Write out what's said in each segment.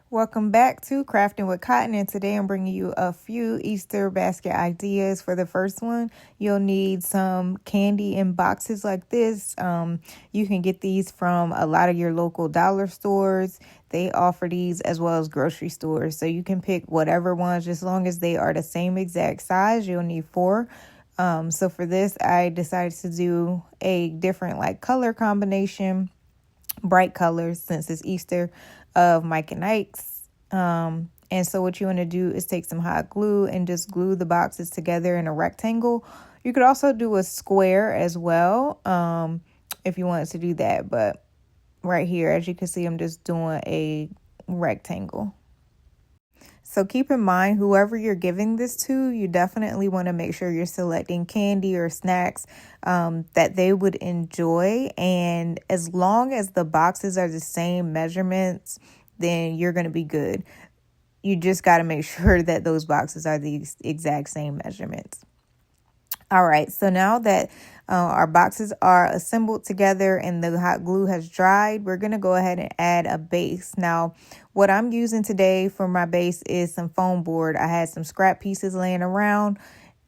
Welcome back to Crafting with Cotton, and today I'm bringing you a few Easter basket ideas. For the first one, you'll need some candy in boxes like this. You can get these from a lot of your local dollar stores. They offer these as well as grocery stores, so you can pick whatever ones, just as long as they are the same exact size. You'll need 4. So for this, I decided to do a different color combination, bright colors since it's Easter, of Mike and Ike's. And so what you want to do is take some hot glue and just glue the boxes together in a rectangle. You could also do a square as well, if you wanted to do that. But right here, as you can see, I'm just doing a rectangle. So keep in mind, whoever you're giving this to, you definitely want to make sure you're selecting candy or snacks that they would enjoy. And as long as the boxes are the same measurements, then you're going to be good. You just got to make sure that those boxes are the exact same measurements. All right, so now that our boxes are assembled together and the hot glue has dried, we're going to go ahead and add a base. Now, what I'm using today for my base is some foam board. I had some scrap pieces laying around.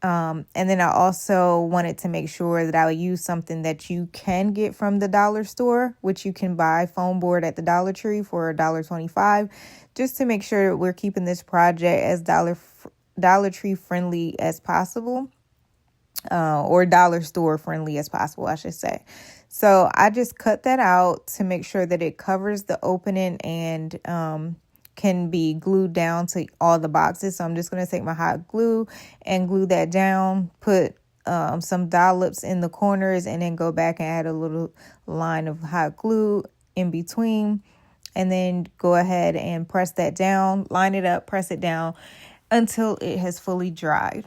And then I also wanted to make sure that I would use something that you can get from the dollar store, which you can buy foam board at the Dollar Tree for $1.25, just to make sure that we're keeping this project as Dollar Tree friendly as possible. Or dollar store friendly as possible, I should say. So I just cut that out to make sure that it covers the opening and can be glued down to all the boxes. So I'm just going to take my hot glue and glue that down, put some dollops in the corners, and then go back and add a little line of hot glue in between, and then go ahead and press that down, line it up, press it down until it has fully dried.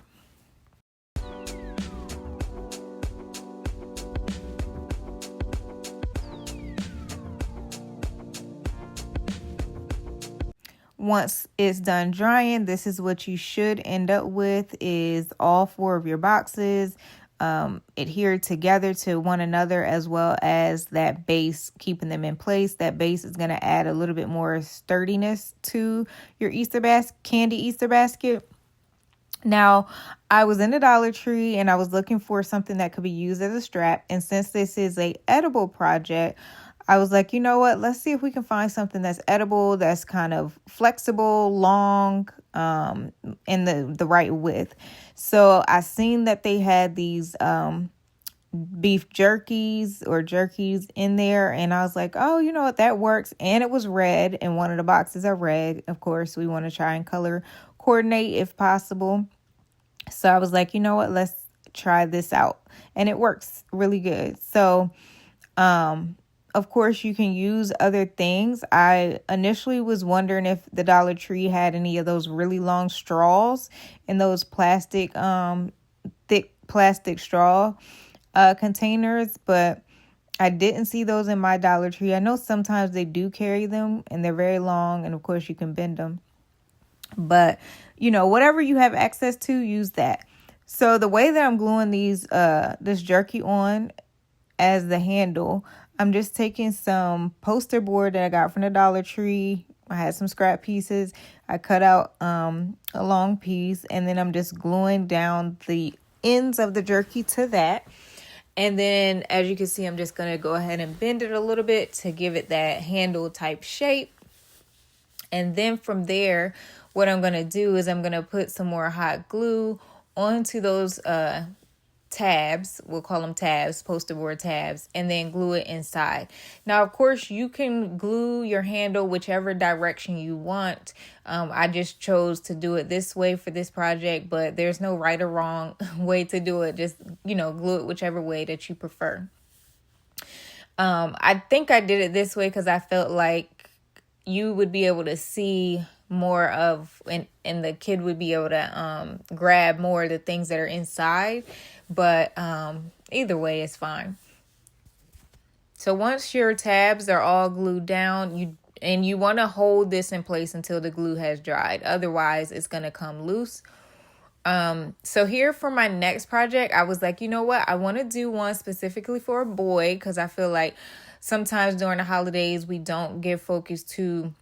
Once it's done drying, this is what you should end up with, is all 4 of your boxes adhered together to one another, as well as that base, keeping them in place. That base is going to add a little bit more sturdiness to your candy Easter basket. Now, I was in the Dollar Tree and I was looking for something that could be used as a strap. And since this is a edible project, I was like, you know what? Let's see if we can find something that's edible, that's kind of flexible, long, in the right width. So I seen that they had these beef jerkies in there, and I was like, oh, you know what? That works. And it was red, and one of the boxes are red. Of course, we want to try and color coordinate if possible. So I was like, you know what? Let's try this out, and it works really good. So, of course, you can use other things. I initially was wondering if the Dollar Tree had any of those really long straws in those plastic, thick plastic straw containers, but I didn't see those in my Dollar Tree. I know sometimes they do carry them and they're very long, and of course you can bend them. But, whatever you have access to, use that. So the way that I'm gluing this jerky on as the handle, I'm just taking some poster board that I got from the Dollar Tree. I had some scrap pieces. I cut out a long piece, and then I'm just gluing down the ends of the jerky to that. And then, as you can see, I'm just going to go ahead and bend it a little bit to give it that handle type shape. And then from there, what I'm going to do is I'm going to put some more hot glue onto those tabs. We'll call them tabs, poster board tabs, and then glue it inside. Now, of course, you can glue your handle whichever direction you want. I just chose to do it this way for this project, but there's no right or wrong way to do it. Just, glue it whichever way that you prefer. I think I did it this way because I felt like you would be able to see more of, and the kid would be able to grab more of the things that are inside. But either way, it's fine. So once your tabs are all glued down, you want to hold this in place until the glue has dried. Otherwise, it's going to come loose. So here for my next project, I was like, you know what? I want to do one specifically for a boy, because I feel like sometimes during the holidays, we don't give focus to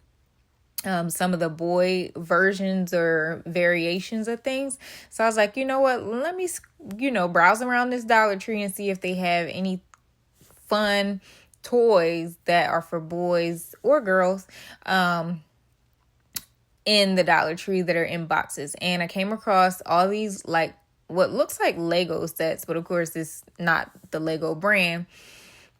some of the boy versions or variations of things. So I was like, you know what, let me, browse around this Dollar Tree and see if they have any fun toys that are for boys or girls in the Dollar Tree that are in boxes. And I came across all these, like, what looks like Lego sets, but of course it's not the Lego brand,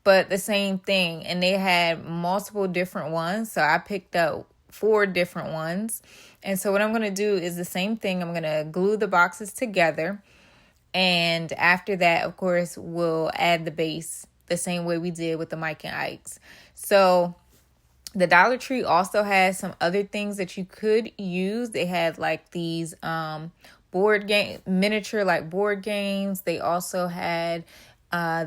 but the same thing. And they had multiple different ones. So I picked up 4 different ones. And so what I'm going to do is the same thing. I'm going to glue the boxes together. And after that, of course, we'll add the base the same way we did with the Mike and Ike's. So the Dollar Tree also has some other things that you could use. They had like these board game, miniature like board games. They also had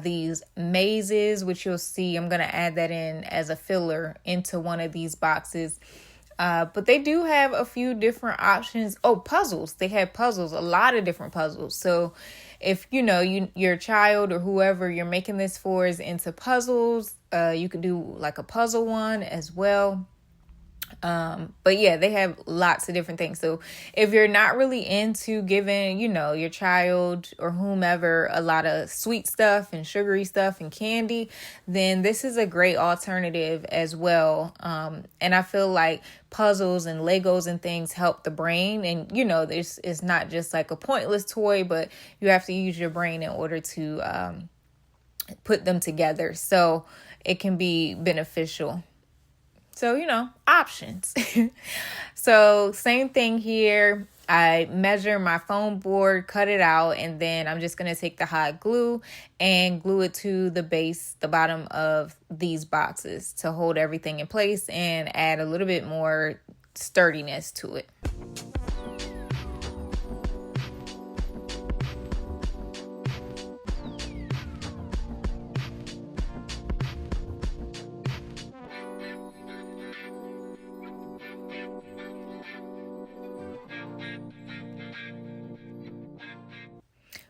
these mazes, which you'll see. I'm going to add that in as a filler into one of these boxes. But they do have a few different options. Oh, puzzles. They have puzzles, a lot of different puzzles. So if your child or whoever you're making this for is into puzzles, you could do like a puzzle one as well. But yeah, they have lots of different things. So if you're not really into giving, your child or whomever a lot of sweet stuff and sugary stuff and candy, then this is a great alternative as well. And I feel like puzzles and Legos and things help the brain. And, this is not just like a pointless toy, but you have to use your brain in order to put them together. So it can be beneficial. So, options. So same thing here. I measure my foam board, cut it out, and then I'm just going to take the hot glue and glue it to the base, the bottom of these boxes to hold everything in place and add a little bit more sturdiness to it.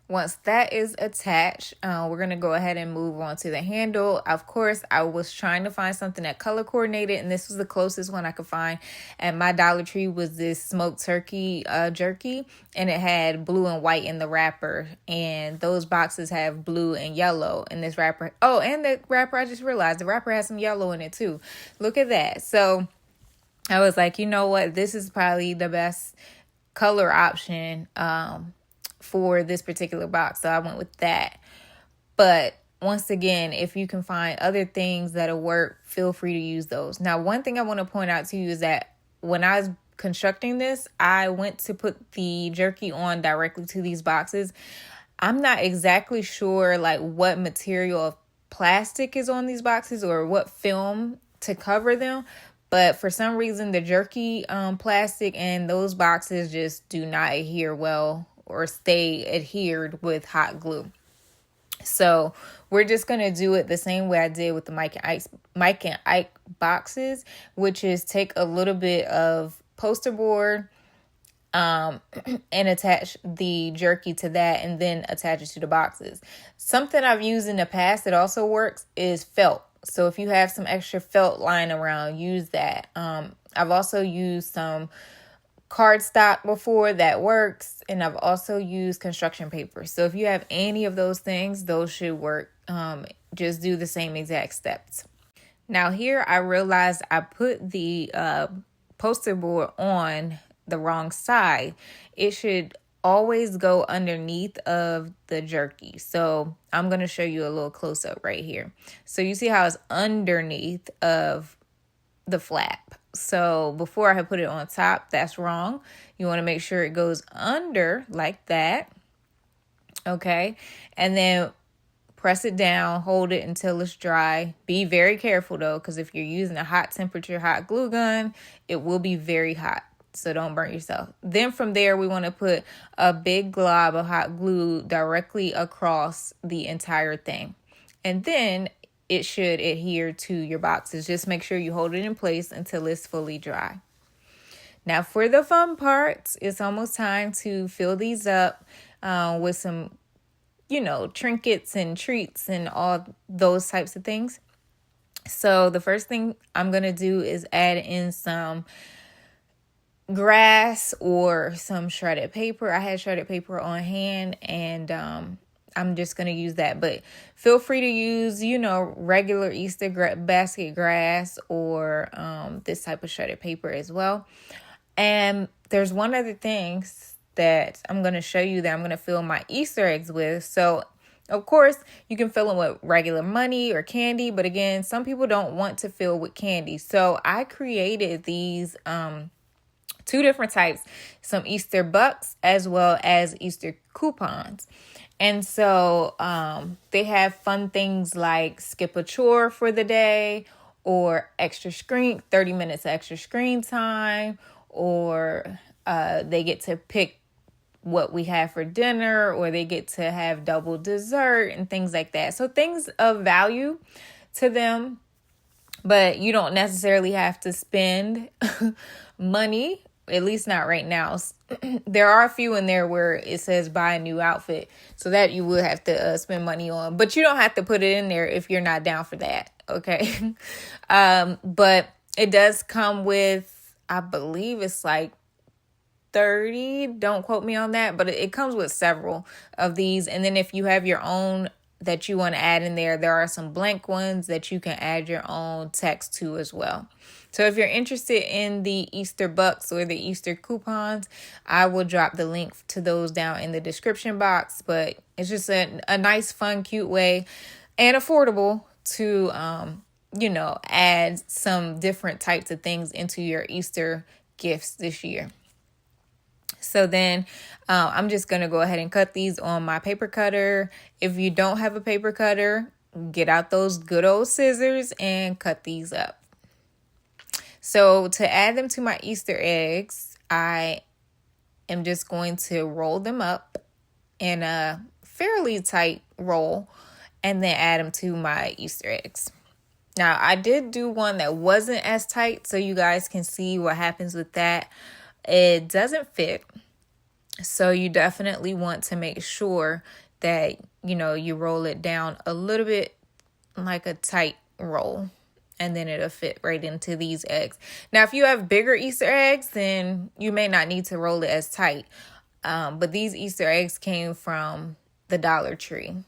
Once that is attached, we're going to go ahead and move on to the handle. Of course, I was trying to find something that color coordinated, and this was the closest one I could find at my Dollar Tree was this smoked turkey jerky, and it had blue and white in the wrapper, and those boxes have blue and yellow in this wrapper. Oh, and the wrapper, I just realized the wrapper has some yellow in it too. Look at that. So I was like, you know what? This is probably the best color option for this particular box. So I went with that. But once again, if you can find other things that'll work, feel free to use those. Now, one thing I want to point out to you is that when I was constructing this, I went to put the jerky on directly to these boxes. I'm not exactly sure like what material of plastic is on these boxes or what film to cover them. But for some reason, the jerky plastic and those boxes just do not adhere well or stay adhered with hot glue. So we're just going to do it the same way I did with the Mike and Ike boxes, which is take a little bit of poster board and attach the jerky to that and then attach it to the boxes. Something I've used in the past that also works is felt. So if you have some extra felt lying around, use that. I've also used some cardstock before that works, and I've also used construction paper. So if you have any of those things, those should work. Just do the same exact steps. Now here I realized I put the poster board on the wrong side. It should always go underneath of the jerky. So I'm going to show you a little close up right here. So you see how it's underneath of the flap. So before I had put it on top, that's wrong. You want to make sure it goes under like that. Okay. And then press it down, hold it until it's dry. Be very careful though, because if you're using a hot temperature hot glue gun, it will be very hot. So don't burn yourself. Then from there, we want to put a big glob of hot glue directly across the entire thing. And then it should adhere to your boxes. Just make sure you hold it in place until it's fully dry. Now for the fun parts, it's almost time to fill these up with some, trinkets and treats and all those types of things. So the first thing I'm going to do is add in some grass or some shredded paper. I had shredded paper on hand, and I'm just going to use that. But feel free to use, regular Easter basket grass or this type of shredded paper as well. And there's one other thing that I'm going to show you that I'm going to fill my Easter eggs with. So, of course, you can fill them with regular money or candy. But again, some people don't want to fill with candy. So I created these two different types, some Easter bucks as well as Easter coupons. And so they have fun things like skip a chore for the day, or 30 minutes extra screen time, or they get to pick what we have for dinner, or they get to have double dessert and things like that. So things of value to them, but you don't necessarily have to spend money, at least not right now. There are a few in there where it says buy a new outfit, so that you will have to spend money on, but you don't have to put it in there if you're not down for that. Okay. But it does come with, I believe it's like 30, don't quote me on that, but it comes with several of these. And then if you have your own that you want to add in there, there are some blank ones that you can add your own text to as well. So if you're interested in the Easter bucks or the Easter coupons, I will drop the link to those down in the description box. But it's just a nice, fun, cute way and affordable to, add some different types of things into your Easter gifts this year. So then I'm just going to go ahead and cut these on my paper cutter. If you don't have a paper cutter, get out those good old scissors and cut these up. So to add them to my Easter eggs, I am just going to roll them up in a fairly tight roll and then add them to my Easter eggs. Now, I did do one that wasn't as tight, so you guys can see what happens with that. It doesn't fit. So you definitely want to make sure that, you roll it down a little bit like a tight roll, and then it'll fit right into these eggs. Now, if you have bigger Easter eggs, then you may not need to roll it as tight. But these Easter eggs came from the Dollar Tree.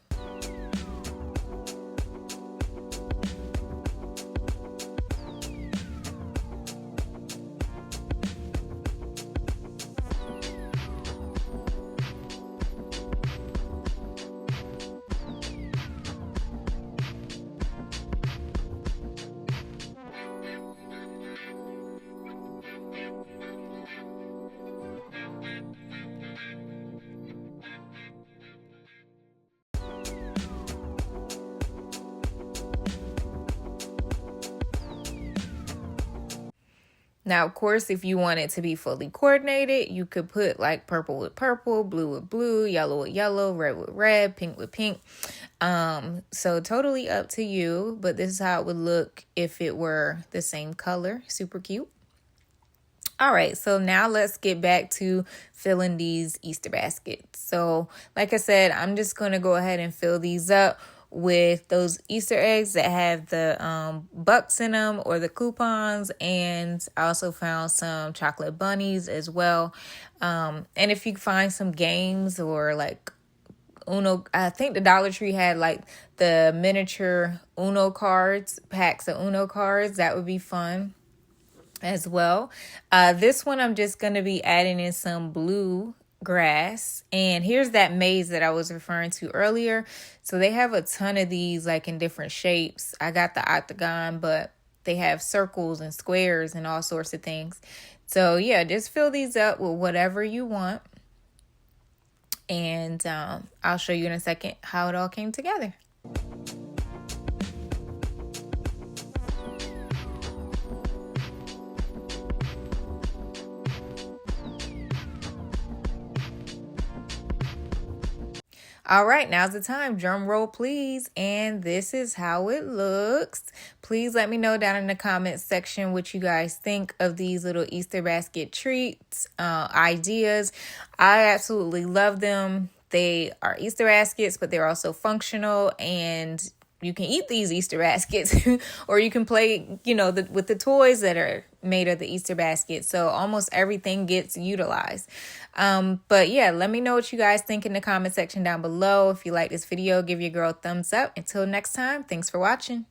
Now, of course, if you want it to be fully coordinated, you could put like purple with purple, blue with blue, yellow with yellow, red with red, pink with pink. So totally up to you, but this is how it would look if it were the same color. Super cute. All right, so now let's get back to filling these Easter baskets. So like I said, I'm just going to go ahead and fill these up with those Easter eggs that have the bucks in them or the coupons. And I also found some chocolate bunnies as well. And if you find some games or like Uno, I think the Dollar Tree had like the miniature Uno cards, packs of Uno cards, that would be fun as well. This one I'm just going to be adding in some blue grass, and here's that maze that I was referring to earlier. So they have a ton of these like in different shapes. I got the octagon, but they have circles and squares and all sorts of things. So yeah, just fill these up with whatever you want, and I'll show you in a second how it all came together. All right, now's the time. Drum roll, please. And this is how it looks. Please let me know down in the comments section what you guys think of these little Easter basket treats, ideas. I absolutely love them. They are Easter baskets, but they're also functional, and you can eat these Easter baskets or you can play, with the toys that are made of the Easter basket. So almost everything gets utilized. But yeah, let me know what you guys think in the comment section down below. If you like this video, give your girl a thumbs up. Until next time, thanks for watching.